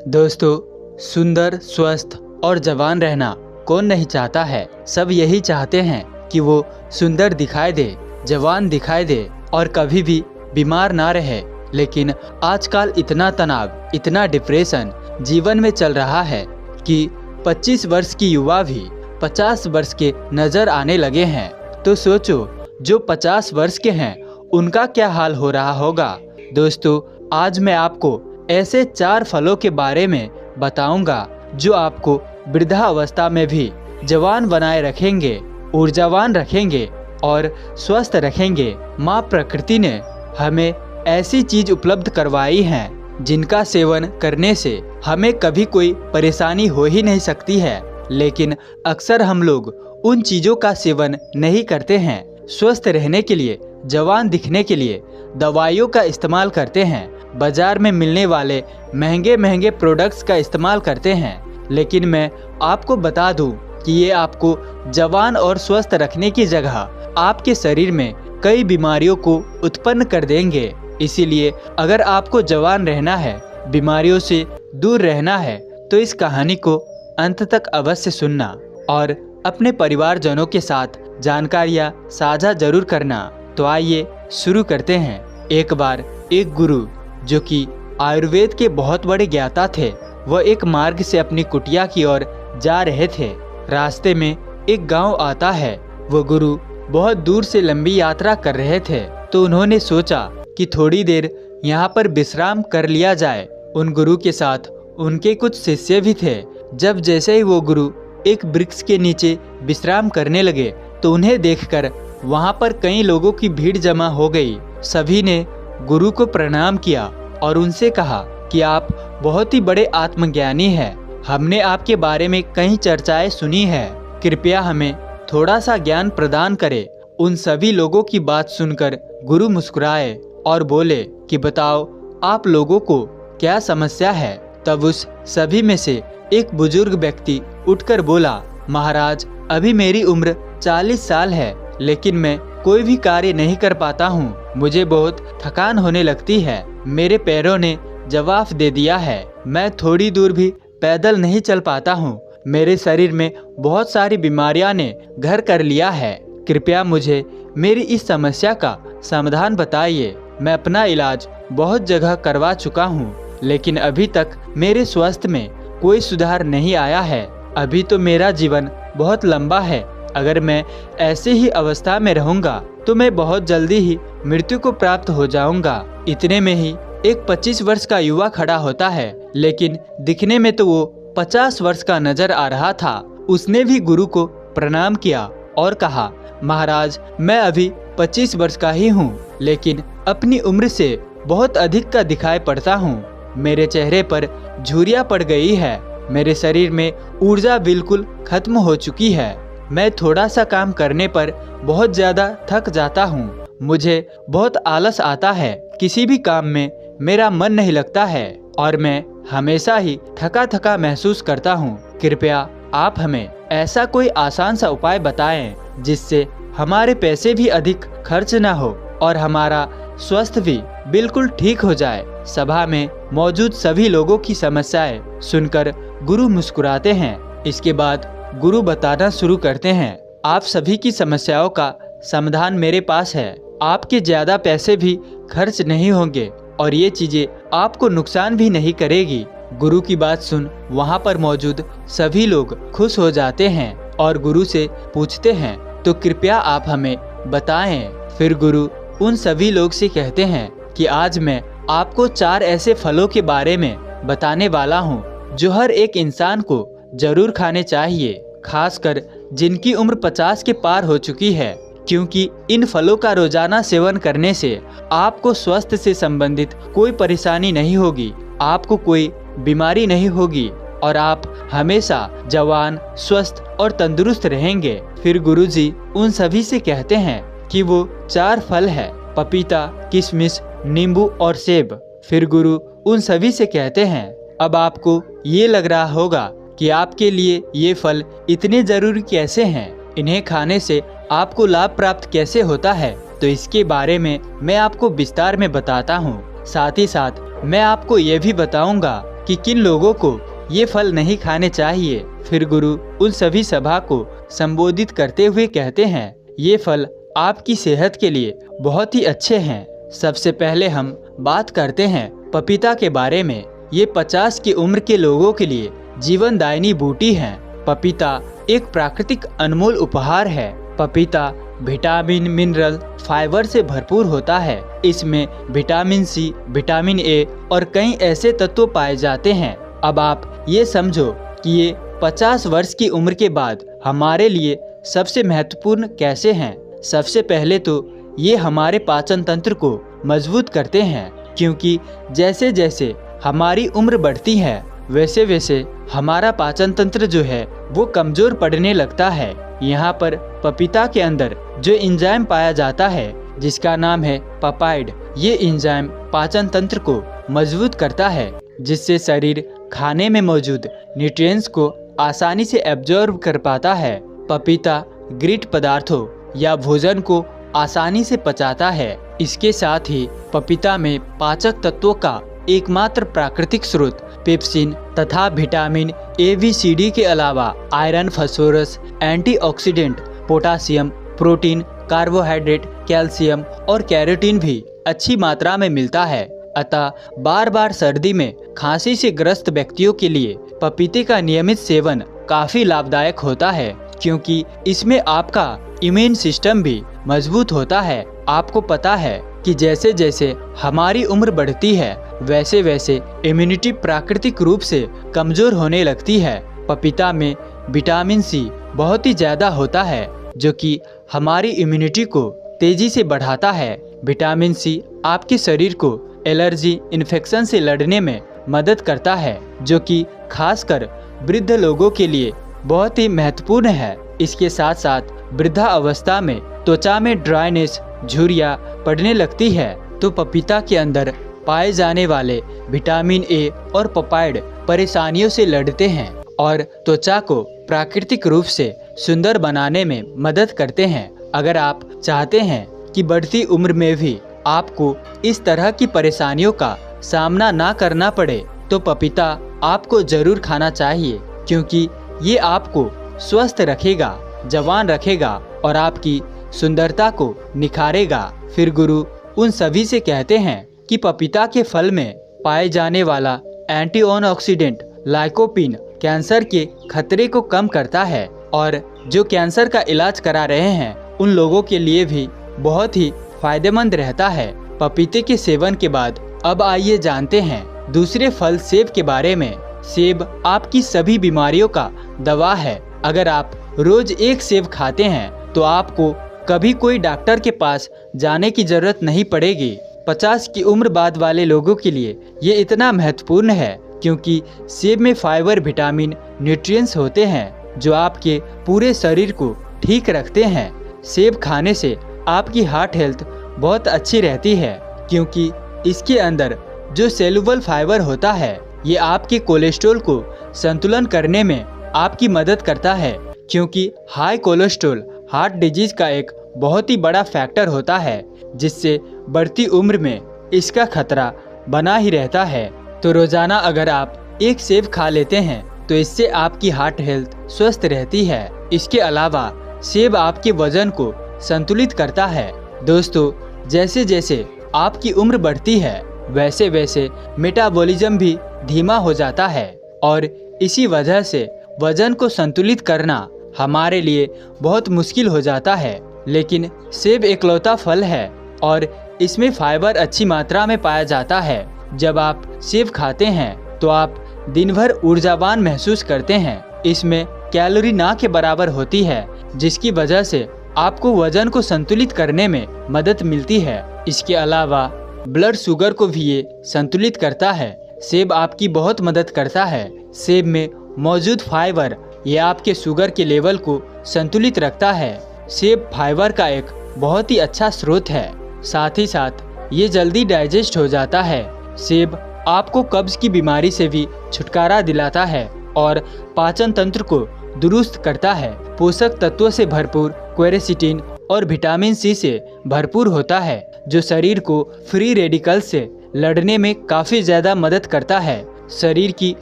दोस्तों, सुंदर, स्वस्थ और जवान रहना कौन नहीं चाहता है। सब यही चाहते हैं कि वो सुंदर दिखाई दे, जवान दिखाई दे और कभी भी बीमार ना रहे। लेकिन आजकल इतना तनाव, इतना डिप्रेशन जीवन में चल रहा है कि 25 वर्ष की युवा भी 50 वर्ष के नज़र आने लगे हैं। तो सोचो, जो 50 वर्ष के हैं उनका क्या हाल हो रहा होगा। दोस्तों, आज मैं आपको ऐसे 4 फलों के बारे में बताऊंगा जो आपको वृद्धावस्था में भी जवान बनाए रखेंगे, ऊर्जावान रखेंगे और स्वस्थ रखेंगे। माँ प्रकृति ने हमें ऐसी चीज उपलब्ध करवाई हैं जिनका सेवन करने से हमें कभी कोई परेशानी हो ही नहीं सकती है। लेकिन अक्सर हम लोग उन चीज़ों का सेवन नहीं करते हैं। स्वस्थ रहने के लिए, जवान दिखने के लिए दवाइयों का इस्तेमाल करते हैं, बाजार में मिलने वाले महंगे महंगे प्रोडक्ट्स का इस्तेमाल करते हैं। लेकिन मैं आपको बता दूं कि ये आपको जवान और स्वस्थ रखने की जगह आपके शरीर में कई बीमारियों को उत्पन्न कर देंगे। इसीलिए अगर आपको जवान रहना है, बीमारियों से दूर रहना है, तो इस कहानी को अंत तक अवश्य सुनना और अपने परिवारजनों के साथ जानकारियाँ साझा जरूर करना। तो आइए शुरू करते हैं। एक बार एक गुरु, जो कि आयुर्वेद के बहुत बड़े ज्ञाता थे, वह एक मार्ग से अपनी कुटिया की ओर जा रहे थे। रास्ते में एक गांव आता है। वो गुरु बहुत दूर से लंबी यात्रा कर रहे थे, तो उन्होंने सोचा कि थोड़ी देर यहाँ पर विश्राम कर लिया जाए। उन गुरु के साथ उनके कुछ शिष्य भी थे। जब जैसे ही वो गुरु एक वृक्ष के नीचे विश्राम करने लगे, तो उन्हें देखकर वहाँ पर कई लोगों की भीड़ जमा हो गई। सभी ने गुरु को प्रणाम किया और उनसे कहा कि आप बहुत ही बड़े आत्मज्ञानी हैं। हमने आपके बारे में कई चर्चाएं सुनी है, कृपया हमें थोड़ा सा ज्ञान प्रदान करें। उन सभी लोगों की बात सुनकर गुरु मुस्कुराए और बोले कि बताओ, आप लोगों को क्या समस्या है। तब उस सभी में से एक बुजुर्ग व्यक्ति उठकर बोला, महाराज, अभी मेरी उम्र 40 साल है, लेकिन मैं कोई भी कार्य नहीं कर पाता हूँ। मुझे बहुत थकान होने लगती है। मेरे पैरों ने जवाब दे दिया है। मैं थोड़ी दूर भी पैदल नहीं चल पाता हूँ। मेरे शरीर में बहुत सारी बीमारियां ने घर कर लिया है। कृपया मुझे मेरी इस समस्या का समाधान बताइए। मैं अपना इलाज बहुत जगह करवा चुका हूँ, लेकिन अभी तक मेरे स्वास्थ्य में कोई सुधार नहीं आया है। अभी तो मेरा जीवन बहुत लंबा है। अगर मैं ऐसे ही अवस्था में रहूंगा तो मैं बहुत जल्दी ही मृत्यु को प्राप्त हो जाऊंगा। इतने में ही एक 25 वर्ष का युवा खड़ा होता है, लेकिन दिखने में तो वो 50 वर्ष का नजर आ रहा था। उसने भी गुरु को प्रणाम किया और कहा, महाराज, मैं अभी 25 वर्ष का ही हूँ, लेकिन अपनी उम्र से बहुत अधिक का दिखाई पड़ता हूँ। मेरे चेहरे पर झुर्रियाँ पड़ गई है। मेरे शरीर में ऊर्जा बिल्कुल खत्म हो चुकी है। मैं थोड़ा सा काम करने पर बहुत ज़्यादा थक जाता हूँ। मुझे बहुत आलस आता है। किसी भी काम में मेरा मन नहीं लगता है और मैं हमेशा ही थका थका महसूस करता हूँ। कृपया आप हमें ऐसा कोई आसान सा उपाय बताएं जिससे हमारे पैसे भी अधिक खर्च न हो और हमारा स्वास्थ्य भी बिल्कुल ठीक हो जाए। सभा में मौजूद सभी लोगों की समस्याएं सुनकर गुरु मुस्कुराते हैं। इसके बाद गुरु बताना शुरू करते हैं, आप सभी की समस्याओं का समाधान मेरे पास है। आपके ज़्यादा पैसे भी खर्च नहीं होंगे और ये चीज़ें आपको नुकसान भी नहीं करेगी। गुरु की बात सुन वहाँ पर मौजूद सभी लोग खुश हो जाते हैं और गुरु से पूछते हैं, तो कृपया आप हमें बताएं। फिर गुरु उन सभी लोग से कहते हैं कि आज मैं आपको 4 ऐसे फलों के बारे में बताने वाला हूँ जो हर एक इंसान को जरूर खाने चाहिए, खासकर जिनकी उम्र 50 के पार हो चुकी है, क्योंकि इन फलों का रोजाना सेवन करने से आपको स्वास्थ्य से संबंधित कोई परेशानी नहीं होगी, आपको कोई बीमारी नहीं होगी और आप हमेशा जवान, स्वस्थ और तंदुरुस्त रहेंगे। फिर गुरुजी उन सभी से कहते हैं कि वो 4 फल है, पपीता, किशमिश, नींबू और सेब। फिर गुरु उन सभी से कहते हैं, अब आपको ये लग रहा होगा कि आपके लिए ये फल इतने जरूरी कैसे हैं, इन्हें खाने से आपको लाभ प्राप्त कैसे होता है। तो इसके बारे में मैं आपको विस्तार में बताता हूँ। साथ ही साथ मैं आपको ये भी बताऊंगा कि किन लोगों को ये फल नहीं खाने चाहिए। फिर गुरु उन सभी सभा को संबोधित करते हुए कहते हैं, ये फल आपकी सेहत के लिए बहुत ही अच्छे हैं। सबसे पहले हम बात करते हैं पपीता के बारे में। ये 50 की उम्र के लोगों के लिए जीवनदायिनी बूटी है। पपीता एक प्राकृतिक अनमोल उपहार है। पपीता विटामिन, मिनरल, फाइबर से भरपूर होता है। इसमें विटामिन सी, विटामिन ए और कई ऐसे तत्व पाए जाते हैं। अब आप ये समझो कि ये 50 वर्ष की उम्र के बाद हमारे लिए सबसे महत्वपूर्ण कैसे हैं। सबसे पहले तो ये हमारे पाचन तंत्र को मजबूत करते हैं, क्योंकि जैसे जैसे हमारी उम्र बढ़ती है वैसे वैसे हमारा पाचन तंत्र जो है वो कमजोर पड़ने लगता है। यहाँ पर पपीता के अंदर जो एंजाइम पाया जाता है जिसका नाम है पपाइड, ये एंजाइम पाचन तंत्र को मजबूत करता है, जिससे शरीर खाने में मौजूद न्यूट्रिएंट्स को आसानी से एब्जॉर्ब कर पाता है। पपीता ग्रिट पदार्थों या भोजन को आसानी से पचाता है। इसके साथ ही पपीता में पाचक तत्वों का एकमात्र प्राकृतिक स्रोत पेप्सिन तथा vitamin A, B, C, D के अलावा iron, phosphorus, antioxidant, potassium, protein, carbohydrate, calcium और कैरोटीन भी अच्छी मात्रा में मिलता है। अतः बार बार सर्दी में खांसी से ग्रस्त व्यक्तियों के लिए पपीते का नियमित सेवन काफी लाभदायक होता है, क्योंकि इसमें आपका इम्यून सिस्टम भी मजबूत होता है। आपको पता है कि जैसे जैसे हमारी उम्र बढ़ती है वैसे वैसे इम्यूनिटी प्राकृतिक रूप से कमजोर होने लगती है। पपीता में विटामिन सी बहुत ही ज्यादा होता है, जो कि हमारी इम्यूनिटी को तेजी से बढ़ाता है। विटामिन सी आपके शरीर को एलर्जी, इन्फेक्शन से लड़ने में मदद करता है, जो कि खासकर वृद्ध लोगों के लिए बहुत ही महत्वपूर्ण है। इसके साथ साथ वृद्धा अवस्था में त्वचा में ड्राइनेस, झुर्रियां पड़ने लगती है तो पपीता के अंदर पाए जाने वाले विटामिन ए और पपाइड परेशानियों से लड़ते हैं और त्वचा को प्राकृतिक रूप से सुंदर बनाने में मदद करते हैं। अगर आप चाहते हैं कि बढ़ती उम्र में भी आपको इस तरह की परेशानियों का सामना ना करना पड़े तो पपीता आपको जरूर खाना चाहिए, क्योंकि ये आपको स्वस्थ रखेगा, जवान रखेगा और आपकी सुंदरता को निखारेगा। फिर गुरु उन सभी से कहते हैं कि पपीता के फल में पाए जाने वाला एंटीऑक्सीडेंट लाइकोपीन कैंसर के खतरे को कम करता है और जो कैंसर का इलाज करा रहे हैं उन लोगों के लिए भी बहुत ही फायदेमंद रहता है। पपीते के सेवन के बाद अब आइए जानते हैं दूसरे फल सेब के बारे में। सेब आपकी सभी बीमारियों का दवा है। अगर आप रोज एक सेब खाते हैं तो आपको कभी कोई डॉक्टर के पास जाने की जरूरत नहीं पड़ेगी। 50 की उम्र बाद वाले लोगों के लिए ये इतना महत्वपूर्ण है क्योंकि सेब में फाइबर, विटामिन, न्यूट्रिएंट्स होते हैं जो आपके पूरे शरीर को ठीक रखते हैं। सेब खाने से आपकी हार्ट हेल्थ बहुत अच्छी रहती है, क्योंकि इसके अंदर जो सेलुलर फाइबर होता है ये आपके कोलेस्ट्रॉल को संतुलन करने में आपकी मदद करता है, क्योंकि हाई कोलेस्ट्रॉल हार्ट डिजीज का एक बहुत ही बड़ा फैक्टर होता है, जिससे बढ़ती उम्र में इसका खतरा बना ही रहता है। तो रोजाना अगर आप एक सेब खा लेते हैं तो इससे आपकी हार्ट हेल्थ स्वस्थ रहती है। इसके अलावा सेब आपके वजन को संतुलित करता है। दोस्तों, जैसे जैसे आपकी उम्र बढ़ती है वैसे वैसे मेटाबॉलिज्म भी धीमा हो जाता है और इसी वजह से वजन को संतुलित करना हमारे लिए बहुत मुश्किल हो जाता है। लेकिन सेब एकलौता फल है और इसमें फाइबर अच्छी मात्रा में पाया जाता है। जब आप सेब खाते हैं तो आप दिन भर ऊर्जावान महसूस करते हैं। इसमें कैलोरी ना के बराबर होती है, जिसकी वजह से आपको वजन को संतुलित करने में मदद मिलती है। इसके अलावा ब्लड शुगर को भी ये संतुलित करता है। सेब आपकी बहुत मदद करता है। सेब में मौजूद फाइबर ये आपके शुगर के लेवल को संतुलित रखता है। सेब फाइबर का एक बहुत ही अच्छा स्रोत है, साथ ही साथ ये जल्दी डाइजेस्ट हो जाता है। सेब आपको कब्ज की बीमारी से भी छुटकारा दिलाता है और पाचन तंत्र को दुरुस्त करता है। पोषक तत्वों से भरपूर क्वेरेसिटिन और विटामिन सी से भरपूर होता है, जो शरीर को फ्री रेडिकल से लड़ने में काफ़ी ज़्यादा मदद करता है। शरीर की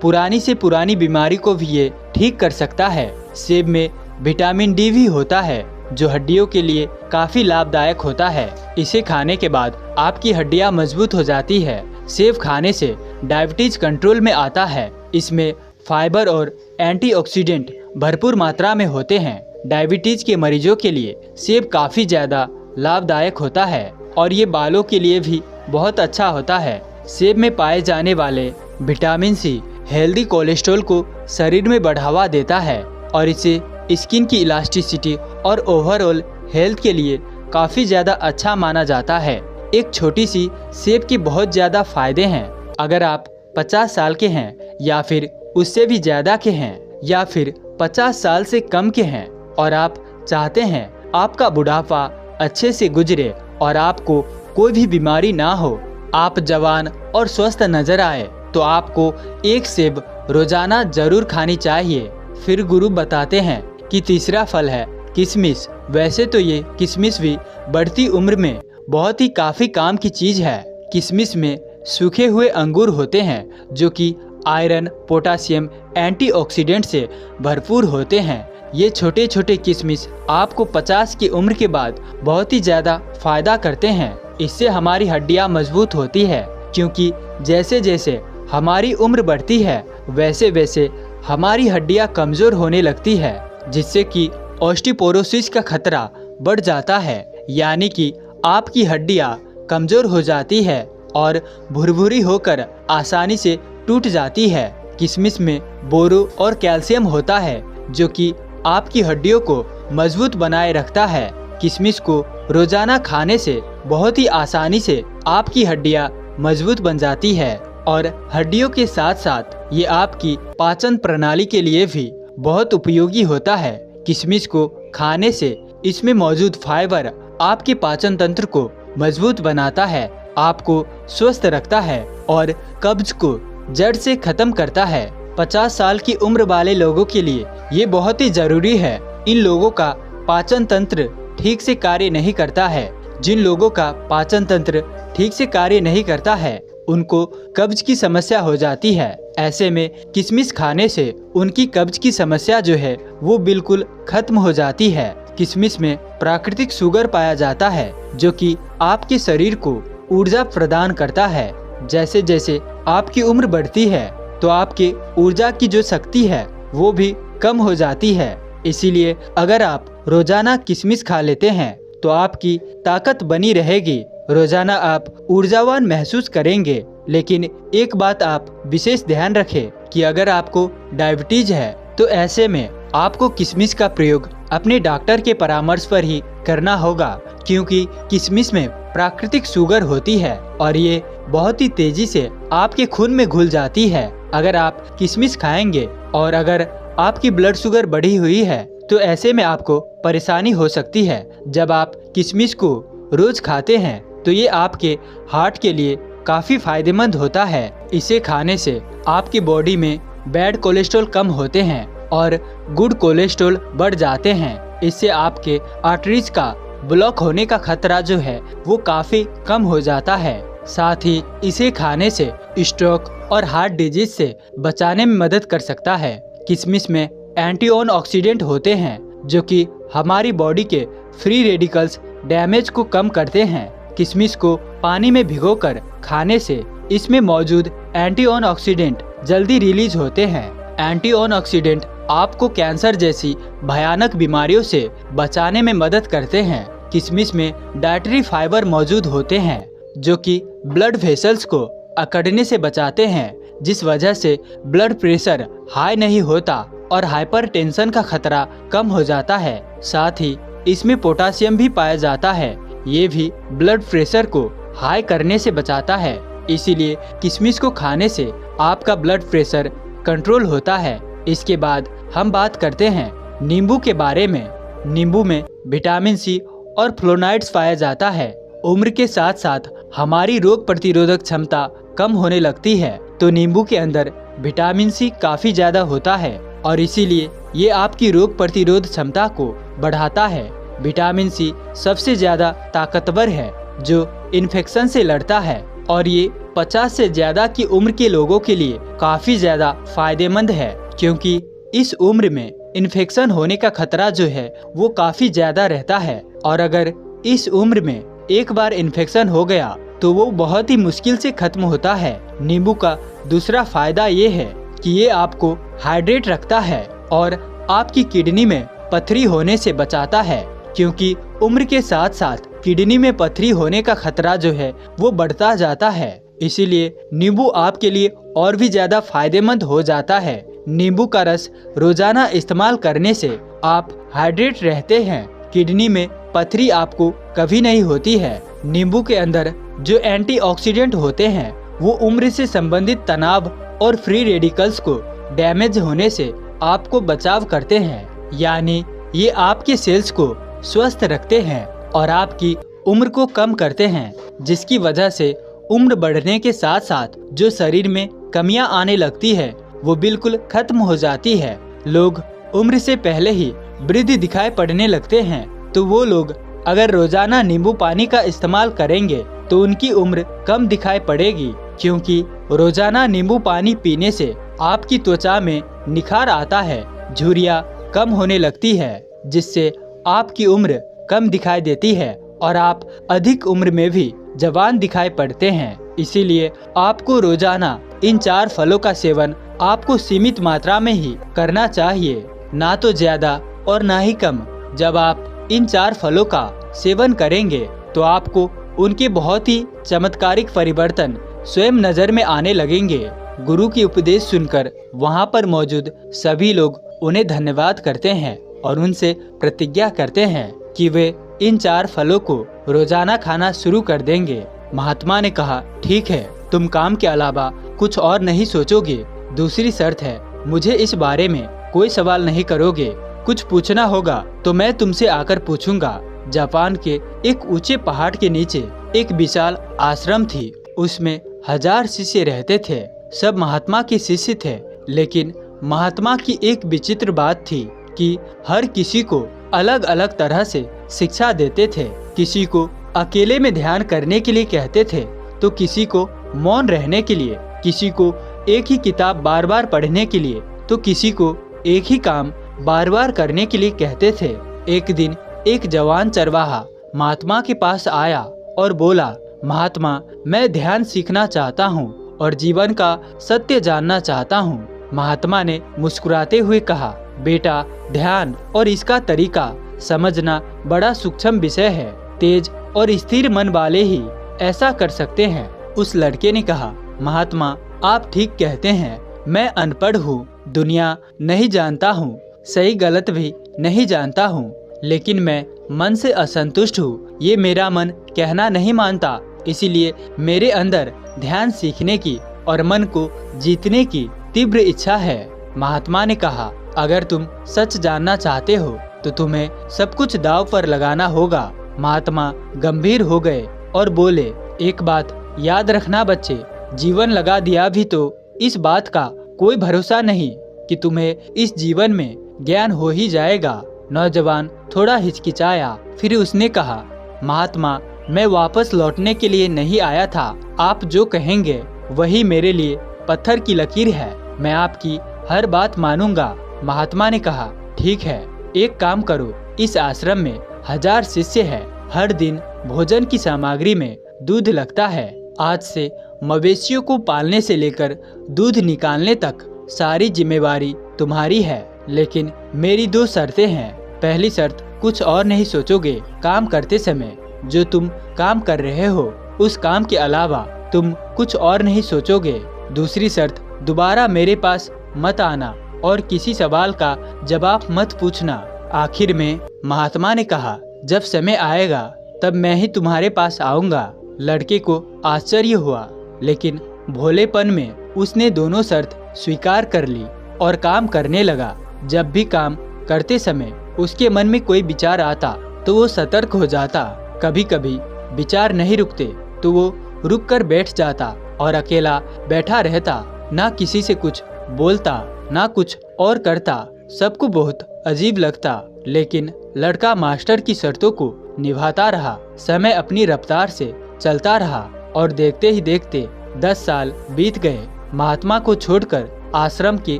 पुरानी से पुरानी बीमारी को भी ये ठीक कर सकता है। सेब में विटामिन डी भी होता है जो हड्डियों के लिए काफ़ी लाभदायक होता है। इसे खाने के बाद आपकी हड्डियां मजबूत हो जाती है। सेब खाने से डायबिटीज कंट्रोल में आता है। इसमें फाइबर और एंटीऑक्सीडेंट भरपूर मात्रा में होते हैं। डायबिटीज के मरीजों के लिए सेब काफ़ी ज़्यादा लाभदायक होता है और ये बालों के लिए भी बहुत अच्छा होता है। सेब में पाए जाने वाले विटामिन सी हेल्दी कोलेस्ट्रॉल को शरीर में बढ़ावा देता है और इसे स्किन की इलास्टिसिटी और ओवरऑल हेल्थ के लिए काफ़ी ज़्यादा अच्छा माना जाता है। एक छोटी सी सेब की बहुत ज़्यादा फ़ायदे हैं। अगर आप 50 साल के हैं या फिर उससे भी ज़्यादा के हैं या फिर 50 साल से कम के हैं और आप चाहते हैं आपका बुढ़ापा अच्छे से गुजरे और आपको कोई भी बीमारी ना हो, आप जवान और स्वस्थ नजर आए, तो आपको एक सेब रोजाना जरूर खानी चाहिए। फिर गुरु बताते हैं कि तीसरा फल है किशमिश। वैसे तो ये किशमिश भी बढ़ती उम्र में बहुत ही काफ़ी काम की चीज़ है। किशमिश में सूखे हुए अंगूर होते हैं जो कि आयरन, पोटासियम, एंटीऑक्सीडेंट से भरपूर होते हैं। ये छोटे छोटे किशमिश आपको 50 की उम्र के बाद बहुत ही ज़्यादा फायदा करते हैं। इससे हमारी हड्डियां मजबूत होती है, क्योंकि जैसे जैसे हमारी उम्र बढ़ती है वैसे वैसे हमारी हड्डियां कमज़ोर होने लगती है, जिससे कि ऑस्टियोपोरोसिस का खतरा बढ़ जाता है। यानी कि आपकी हड्डियां कमज़ोर हो जाती है और भुरभुरी होकर आसानी से टूट जाती है। किशमिश में बोरो और कैल्शियम होता है जो कि आपकी हड्डियों को मजबूत बनाए रखता है। किशमिश को रोजाना खाने से बहुत ही आसानी से आपकी हड्डियां मजबूत बन जाती है और हड्डियों के साथ साथ ये आपकी पाचन प्रणाली के लिए भी बहुत उपयोगी होता है। किशमिश को खाने से इसमें मौजूद फाइबर आपके पाचन तंत्र को मजबूत बनाता है, आपको स्वस्थ रखता है और कब्ज को जड़ से खत्म करता है। 50 साल की उम्र वाले लोगों के लिए ये बहुत ही जरूरी है। इन लोगों का पाचन तंत्र ठीक से कार्य नहीं करता है। जिन लोगों का पाचन तंत्र ठीक से कार्य नहीं करता है उनको कब्ज की समस्या हो जाती है। ऐसे में किशमिश खाने से उनकी कब्ज की समस्या जो है वो बिल्कुल खत्म हो जाती है। किशमिश में प्राकृतिक शुगर पाया जाता है जो कि आपके शरीर को ऊर्जा प्रदान करता है। जैसे जैसे आपकी उम्र बढ़ती है तो आपके ऊर्जा की जो शक्ति है वो भी कम हो जाती है। इसीलिए अगर आप रोजाना किशमिश खा लेते हैं तो आपकी ताकत बनी रहेगी, रोजाना आप ऊर्जावान महसूस करेंगे। लेकिन एक बात आप विशेष ध्यान रखें कि अगर आपको डायबिटीज है तो ऐसे में आपको किशमिश का प्रयोग अपने डॉक्टर के परामर्श पर ही करना होगा, क्योंकि किशमिश में प्राकृतिक शुगर होती है और ये बहुत ही तेजी से आपके खून में घुल जाती है। अगर आप किशमिश खाएंगे और अगर आपकी ब्लड शुगर बढ़ी हुई है तो ऐसे में आपको परेशानी हो सकती है। जब आप किशमिश को रोज खाते हैं तो ये आपके हार्ट के लिए काफ़ी फायदेमंद होता है। इसे खाने से आपकी बॉडी में बैड कोलेस्ट्रॉल कम होते हैं और गुड कोलेस्ट्रॉल बढ़ जाते हैं। इससे आपके आर्टरीज का ब्लॉक होने का खतरा जो है वो काफ़ी कम हो जाता है। साथ ही इसे खाने से स्ट्रोक और हार्ट डिजीज से बचाने में मदद कर सकता है। किशमिश में एंटीऑक्सीडेंट होते हैं जो कि हमारी बॉडी के फ्री रेडिकल्स डैमेज को कम करते हैं। किशमिश को पानी में भिगोकर खाने से इसमें मौजूद एंटीऑक्सीडेंट जल्दी रिलीज होते हैं। एंटीऑक्सीडेंट आपको कैंसर जैसी भयानक बीमारियों से बचाने में मदद करते हैं। किशमिश में डाइटरी फाइबर मौजूद होते हैं जो कि ब्लड वेसल्स को अकड़ने से बचाते हैं, जिस वजह से ब्लड प्रेशर हाई नहीं होता और हाइपरटेंशन का खतरा कम हो जाता है। साथ ही इसमें पोटासियम भी पाया जाता है, ये भी ब्लड प्रेशर को हाई करने से बचाता है। इसीलिए किशमिश को खाने से आपका ब्लड प्रेशर कंट्रोल होता है। इसके बाद हम बात करते हैं नींबू के बारे में। नींबू में विटामिन सी और फ्लोनाइड्स पाया जाता है। उम्र के साथ साथ हमारी रोग प्रतिरोधक क्षमता कम होने लगती है, तो नींबू के अंदर विटामिन सी काफ़ी ज़्यादा होता है और इसीलिए ये आपकी रोग प्रतिरोध क्षमता को बढ़ाता है। विटामिन सी सबसे ज़्यादा ताकतवर है जो इन्फेक्शन से लड़ता है। और ये 50 से ज्यादा की उम्र के लोगों के लिए काफी ज्यादा फायदेमंद है, क्योंकि इस उम्र में इन्फेक्शन होने का खतरा जो है वो काफी ज्यादा रहता है। और अगर इस उम्र में एक बार इन्फेक्शन हो गया तो वो बहुत ही मुश्किल से खत्म होता है। नींबू का दूसरा फायदा ये है कि ये आपको हाइड्रेट रखता है और आपकी किडनी में पथरी होने से बचाता है, क्योंकि उम्र के साथ साथ किडनी में पथरी होने का खतरा जो है वो बढ़ता जाता है। इसीलिए नींबू आपके लिए और भी ज्यादा फायदेमंद हो जाता है। नींबू का रस रोजाना इस्तेमाल करने से आप हाइड्रेट रहते हैं, किडनी में पथरी आपको कभी नहीं होती है। नींबू के अंदर जो एंटीऑक्सीडेंट होते हैं वो उम्र से संबंधित तनाव और फ्री रेडिकल्स को डैमेज होने से आपको बचाव करते हैं, यानी ये आपके सेल्स को स्वस्थ रखते हैं और आपकी उम्र को कम करते हैं, जिसकी वजह से उम्र बढ़ने के साथ साथ जो शरीर में कमियां आने लगती है वो बिल्कुल खत्म हो जाती है। लोग उम्र से पहले ही वृद्ध दिखाई पड़ने लगते हैं, तो वो लोग अगर रोजाना नींबू पानी का इस्तेमाल करेंगे तो उनकी उम्र कम दिखाई पड़ेगी, क्योंकि रोजाना नींबू पानी पीने से आपकी त्वचा में निखार आता है, झुर्रियां कम होने लगती है, जिससे आपकी उम्र कम दिखाई देती है और आप अधिक उम्र में भी जवान दिखाई पड़ते हैं। इसीलिए आपको रोजाना इन 4 फलों का सेवन आपको सीमित मात्रा में ही करना चाहिए, ना तो ज्यादा और ना ही कम। जब आप इन 4 फलों का सेवन करेंगे तो आपको उनके बहुत ही चमत्कारिक परिवर्तन स्वयं नजर में आने लगेंगे। गुरु की उपदेश सुनकर वहाँ पर मौजूद सभी लोग उन्हें धन्यवाद करते हैं और उनसे प्रतिज्ञा करते हैं कि वे इन 4 फलों को रोजाना खाना शुरू कर देंगे। महात्मा ने कहा, ठीक है, तुम काम के अलावा कुछ और नहीं सोचोगे। दूसरी शर्त है, मुझे इस बारे में कोई सवाल नहीं करोगे। कुछ पूछना होगा तो मैं तुमसे आकर पूछूंगा। जापान के एक ऊंचे पहाड़ के नीचे एक विशाल आश्रम थी। उसमें 1000 शिष्य रहते थे। सब महात्मा के शिष्य थे, लेकिन महात्मा की एक विचित्र बात थी कि हर किसी को अलग अलग तरह से शिक्षा देते थे। किसी को अकेले में ध्यान करने के लिए कहते थे, तो किसी को मौन रहने के लिए, किसी को एक ही किताब बार बार पढ़ने के लिए, तो किसी को एक ही काम बार बार करने के लिए कहते थे। एक दिन एक जवान चरवाहा महात्मा के पास आया और बोला, महात्मा, मैं ध्यान सीखना चाहता हूँ और जीवन का सत्य जानना चाहता हूँ। महात्मा ने मुस्कुराते हुए कहा, बेटा, ध्यान और इसका तरीका समझना बड़ा सूक्ष्म विषय है। तेज और स्थिर मन वाले ही ऐसा कर सकते हैं। उस लड़के ने कहा, महात्मा, आप ठीक कहते हैं। मैं अनपढ़ हूँ, दुनिया नहीं जानता हूँ, सही गलत भी नहीं जानता हूँ, लेकिन मैं मन से असंतुष्ट हूँ। ये मेरा मन कहना नहीं मानता, इसीलिए मेरे अंदर ध्यान सीखने की और मन को जीतने की तीव्र इच्छा है। महात्मा ने कहा, अगर तुम सच जानना चाहते हो तो तुम्हें सब कुछ दांव पर लगाना होगा। महात्मा गंभीर हो गए और बोले, एक बात याद रखना बच्चे, जीवन लगा दिया भी तो इस बात का कोई भरोसा नहीं कि तुम्हें इस जीवन में ज्ञान हो ही जाएगा। नौजवान थोड़ा हिचकिचाया, फिर उसने कहा, महात्मा, मैं वापस लौटने के लिए नहीं आया था। आप जो कहेंगे वही मेरे लिए पत्थर की लकीर है। मैं आपकी हर बात मानूंगा। महात्मा ने कहा, ठीक है, एक काम करो, इस आश्रम में 1000 शिष्य है। हर दिन भोजन की सामग्री में दूध लगता है। आज से मवेशियों को पालने से लेकर दूध निकालने तक सारी जिम्मेवारी तुम्हारी है, लेकिन मेरी 2 शर्तें हैं। पहली शर्त, कुछ और नहीं सोचोगे। काम करते समय जो तुम काम कर रहे हो उस काम के अलावा तुम कुछ और नहीं सोचोगे। दूसरी शर्त, दोबारा मेरे पास मत आना और किसी सवाल का जवाब मत पूछना। आखिर में महात्मा ने कहा, जब समय आएगा तब मैं ही तुम्हारे पास आऊंगा। लड़के को आश्चर्य हुआ, लेकिन भोलेपन में उसने दोनों शर्त स्वीकार कर ली और काम करने लगा। जब भी काम करते समय उसके मन में कोई विचार आता तो वो सतर्क हो जाता। कभी कभी विचार नहीं रुकते तो वो रुक कर बैठ जाता और अकेला बैठा रहता, ना किसी से कुछ बोलता ना कुछ और करता। सबको बहुत अजीब लगता, लेकिन लड़का मास्टर की शर्तों को निभाता रहा। समय अपनी रफ्तार से चलता रहा और देखते ही देखते 10 साल बीत गए। महात्मा को छोड़कर आश्रम के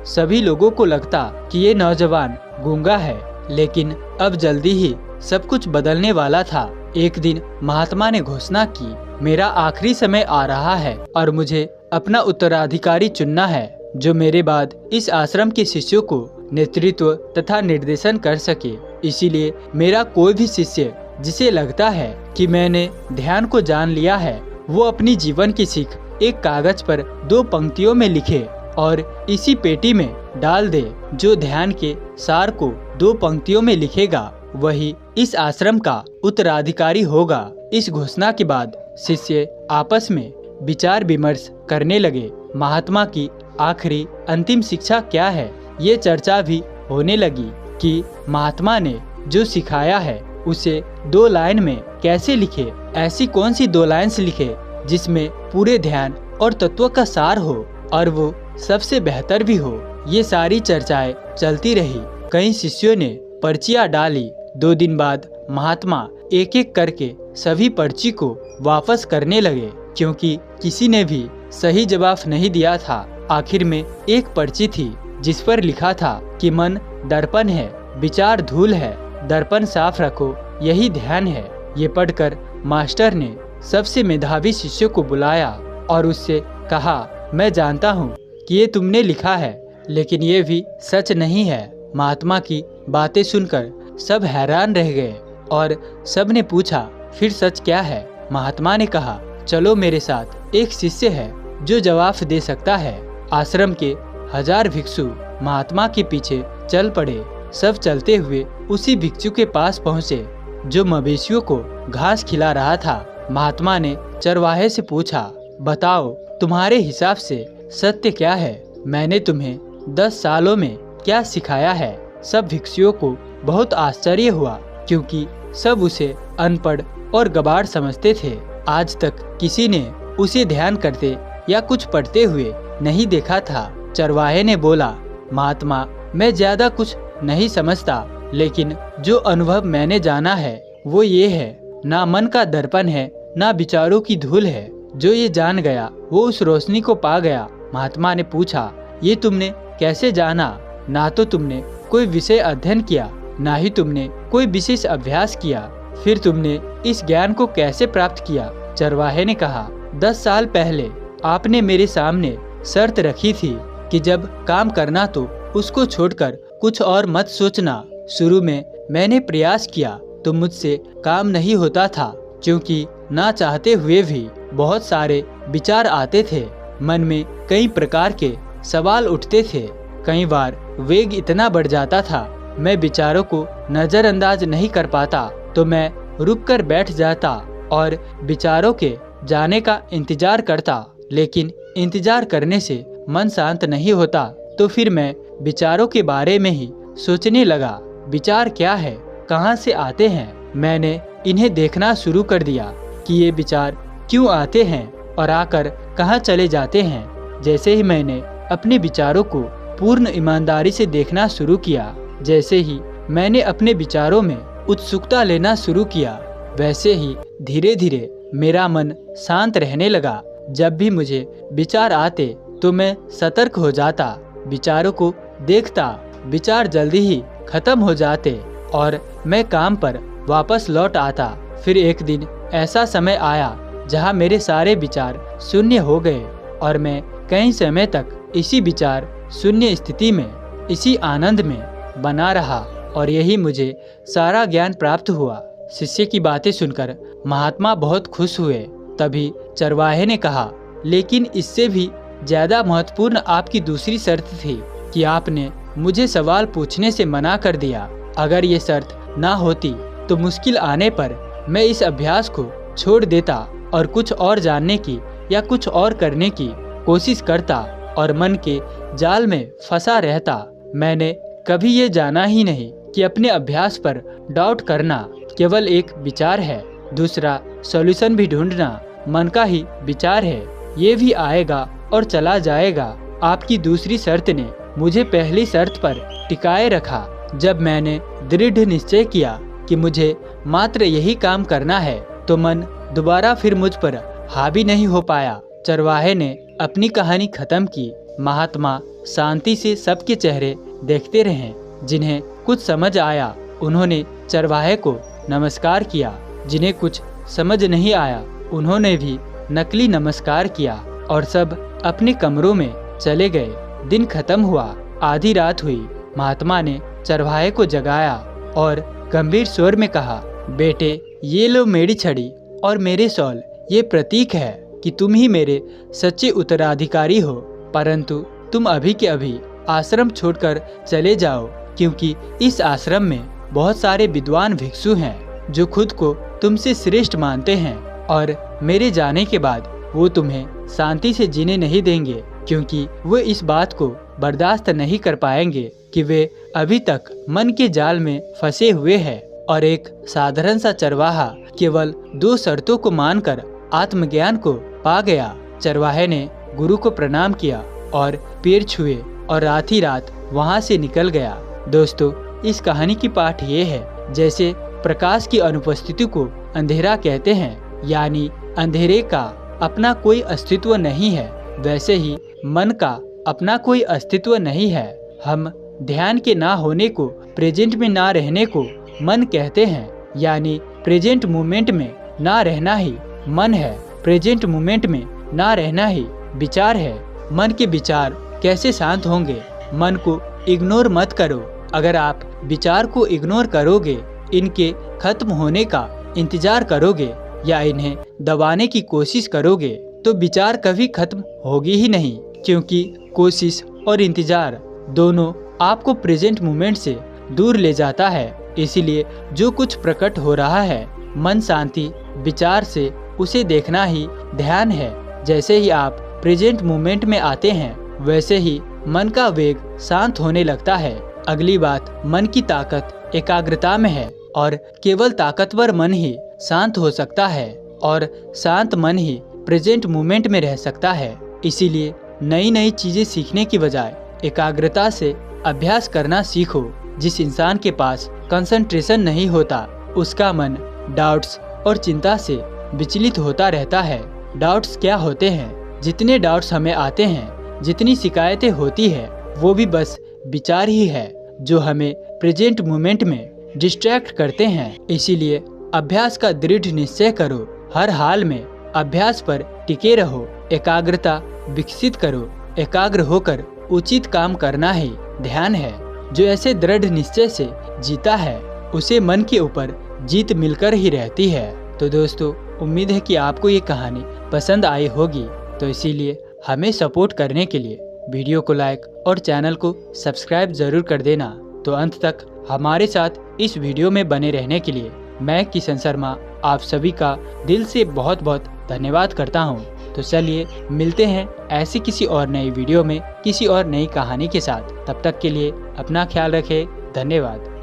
सभी लोगों को लगता कि ये नौजवान गूंगा है, लेकिन अब जल्दी ही सब कुछ बदलने वाला था। एक दिन महात्मा ने घोषणा की, मेरा आखिरी समय आ रहा है और मुझे अपना उत्तराधिकारी चुनना है जो मेरे बाद इस आश्रम के शिष्यों को नेतृत्व तथा निर्देशन कर सके। इसीलिए मेरा कोई भी शिष्य जिसे लगता है कि मैंने ध्यान को जान लिया है, वो अपनी जीवन की सीख एक कागज पर 2 पंक्तियों में लिखे और इसी पेटी में डाल दे। जो ध्यान के सार को 2 पंक्तियों में लिखेगा वही इस आश्रम का उत्तराधिकारी होगा। इस घोषणा के बाद शिष्य आपस में विचार विमर्श करने लगे। महात्मा की आखिरी अंतिम शिक्षा क्या है, ये चर्चा भी होने लगी कि महात्मा ने जो सिखाया है उसे 2 लाइन में कैसे लिखे। ऐसी कौन सी 2 लाइन्स लिखे जिसमें पूरे ध्यान और तत्व का सार हो और वो सबसे बेहतर भी हो। ये सारी चर्चाएं चलती रही। कई शिष्यों ने पर्चियां डाली। 2 दिन बाद महात्मा एक एक करके सभी पर्ची को वापस करने लगे, क्योंकि किसी ने भी सही जवाब नहीं दिया था। आखिर में एक पर्ची थी जिस पर लिखा था कि मन दर्पण है, विचार धूल है, दर्पण साफ रखो, यही ध्यान है। ये पढ़कर मास्टर ने सबसे मेधावी शिष्य को बुलाया और उससे कहा, मैं जानता हूँ कि ये तुमने लिखा है, लेकिन ये भी सच नहीं है। महात्मा की बातें सुनकर सब हैरान रह गए और सब ने पूछा, फिर सच क्या है? महात्मा ने कहा, चलो मेरे साथ, एक शिष्य है जो जवाब दे सकता है। आश्रम के 1000 भिक्षु महात्मा के पीछे चल पड़े। सब चलते हुए उसी भिक्षु के पास पहुँचे जो मवेशियों को घास खिला रहा था। महात्मा ने चरवाहे से पूछा, बताओ तुम्हारे हिसाब से सत्य क्या है? मैंने तुम्हें 10 सालों में क्या सिखाया है? सब भिक्षुओं को बहुत आश्चर्य हुआ, क्योंकि सब उसे अनपढ़ और गवार समझते थे। आज तक किसी ने उसे ध्यान करते या कुछ पढ़ते हुए नहीं देखा था। चरवाहे ने बोला, महात्मा, मैं ज्यादा कुछ नहीं समझता, लेकिन जो अनुभव मैंने जाना है वो ये है, ना मन का दर्पण है, ना विचारों की धूल है। जो ये जान गया वो उस रोशनी को पा गया। महात्मा ने पूछा, ये तुमने कैसे जाना? ना तो तुमने कोई विषय अध्ययन किया, ना ही तुमने कोई विशेष अभ्यास किया, फिर तुमने इस ज्ञान को कैसे प्राप्त किया? चरवाहे ने कहा, 10 साल पहले आपने मेरे सामने शर्त रखी थी कि जब काम करना तो उसको छोड़कर कुछ और मत सोचना। शुरू में मैंने प्रयास किया तो मुझसे काम नहीं होता था, क्योंकि ना चाहते हुए भी बहुत सारे विचार आते थे। मन में कई प्रकार के सवाल उठते थे। कई बार वेग इतना बढ़ जाता था, मैं विचारों को नजरअंदाज नहीं कर पाता तो मैं रुककर बैठ जाता और विचारों के जाने का इंतजार करता। लेकिन इंतजार करने से मन शांत नहीं होता, तो फिर मैं विचारों के बारे में ही सोचने लगा। विचार क्या है, कहाँ से आते हैं? मैंने इन्हें देखना शुरू कर दिया कि ये विचार क्यों आते हैं और आकर कहाँ चले जाते हैं। जैसे ही मैंने अपने विचारों को पूर्ण ईमानदारी से देखना शुरू किया, जैसे ही मैंने अपने विचारों में उत्सुकता लेना शुरू किया, वैसे ही धीरे धीरे मेरा मन शांत रहने लगा। जब भी मुझे विचार आते तो मैं सतर्क हो जाता, विचारों को देखता। विचार जल्दी ही खत्म हो जाते और मैं काम पर वापस लौट आता। फिर एक दिन ऐसा समय आया जहां मेरे सारे विचार शून्य हो गए और मैं कई समय तक इसी विचार शून्य स्थिति में, इसी आनंद में बना रहा और यही मुझे सारा ज्ञान प्राप्त हुआ। शिष्य की बातें सुनकर महात्मा बहुत खुश हुए। तभी चरवाहे ने कहा, लेकिन इससे भी ज्यादा महत्वपूर्ण आपकी दूसरी शर्त थी कि आपने मुझे सवाल पूछने से मना कर दिया। अगर ये शर्त ना होती तो मुश्किल आने पर मैं इस अभ्यास को छोड़ देता और कुछ और जानने की या कुछ और करने की कोशिश करता और मन के जाल में फंसा रहता। मैंने कभी ये जाना ही नहीं कि अपने अभ्यास पर डाउट करना केवल एक विचार है, दूसरा सॉल्यूशन भी ढूंढना मन का ही विचार है। ये भी आएगा और चला जाएगा। आपकी दूसरी शर्त ने मुझे पहली शर्त पर टिकाए रखा। जब मैंने दृढ़ निश्चय किया कि मुझे मात्र यही काम करना है, तो मन दोबारा फिर मुझ पर हावी नहीं हो पाया। चरवाहे ने अपनी कहानी खत्म की। महात्मा शांति से सबके चेहरे देखते रहे। जिन्हें कुछ समझ आया उन्होंने चरवाहे को नमस्कार किया। जिन्हें कुछ समझ नहीं आया उन्होंने भी नकली नमस्कार किया और सब अपने कमरों में चले गए। दिन खत्म हुआ, आधी रात हुई। महात्मा ने चरवाहे को जगाया और गंभीर स्वर में कहा, बेटे ये लो मेरी छड़ी और मेरे शॉल। ये प्रतीक है कि तुम ही मेरे सच्चे उत्तराधिकारी हो, परंतु तुम अभी के अभी आश्रम छोड़कर चले जाओ, क्योंकि इस आश्रम में बहुत सारे विद्वान भिक्षु हैं जो खुद को तुमसे श्रेष्ठ मानते हैं और मेरे जाने के बाद वो तुम्हें शांति से जीने नहीं देंगे, क्योंकि वो इस बात को बर्दाश्त नहीं कर पाएंगे कि वे अभी तक मन के जाल में फंसे हुए हैं। और एक साधारण सा चरवाहा केवल 2 शर्तों को मानकर आत्मज्ञान को पा गया। चरवाहे ने गुरु को प्रणाम किया और पैर छुए और रात ही रात वहां से निकल गया। दोस्तों, इस कहानी की पाठ ये है, जैसे प्रकाश की अनुपस्थिति को अंधेरा कहते हैं, यानी अंधेरे का अपना कोई अस्तित्व नहीं है, वैसे ही मन का अपना कोई अस्तित्व नहीं है। हम ध्यान के ना होने को, प्रेजेंट में ना रहने को मन कहते हैं, यानी प्रेजेंट मोमेंट में ना रहना ही मन है। प्रेजेंट मोमेंट में ना रहना ही विचार है। मन के विचार कैसे शांत होंगे? मन को इग्नोर मत करो। अगर आप विचार को इग्नोर करोगे, इनके खत्म होने का इंतजार करोगे या इन्हें दबाने की कोशिश करोगे, तो विचार कभी खत्म होगी ही नहीं, क्योंकि कोशिश और इंतजार दोनों आपको प्रेजेंट मोमेंट से दूर ले जाता है। इसीलिए जो कुछ प्रकट हो रहा है मन शांति विचार से, उसे देखना ही ध्यान है। जैसे ही आप प्रेजेंट मोमेंट में आते हैं, वैसे ही मन का वेग शांत होने लगता है। अगली बात, मन की ताकत एकाग्रता में है और केवल ताकतवर मन ही शांत हो सकता है और शांत मन ही प्रेजेंट मोमेंट में रह सकता है। इसीलिए नई नई चीजें सीखने की बजाय एकाग्रता से अभ्यास करना सीखो। जिस इंसान के पास कंसंट्रेशन नहीं होता, उसका मन डाउट्स और चिंता से विचलित होता रहता है। डाउट्स क्या होते हैं? जितने डाउट्स हमें आते हैं, जितनी शिकायतें होती है, वो भी बस विचार ही है जो हमें प्रेजेंट मोमेंट में डिस्ट्रैक्ट करते हैं। इसीलिए अभ्यास का दृढ़ निश्चय करो। हर हाल में अभ्यास पर टिके रहो। एकाग्रता विकसित करो। एकाग्र होकर उचित काम करना ही ध्यान है। जो ऐसे दृढ़ निश्चय से जीता है, उसे मन के ऊपर जीत मिलकर ही रहती है। तो दोस्तों, उम्मीद है कि आपको ये कहानी पसंद आई होगी। तो इसीलिए हमें सपोर्ट करने के लिए वीडियो को लाइक और चैनल को सब्सक्राइब जरूर कर देना। तो अंत तक हमारे साथ इस वीडियो में बने रहने के लिए मैं किशन शर्मा आप सभी का दिल से बहुत बहुत धन्यवाद करता हूँ। तो चलिए मिलते हैं ऐसी किसी और नई वीडियो में किसी और नई कहानी के साथ। तब तक के लिए अपना ख्याल रखें। धन्यवाद।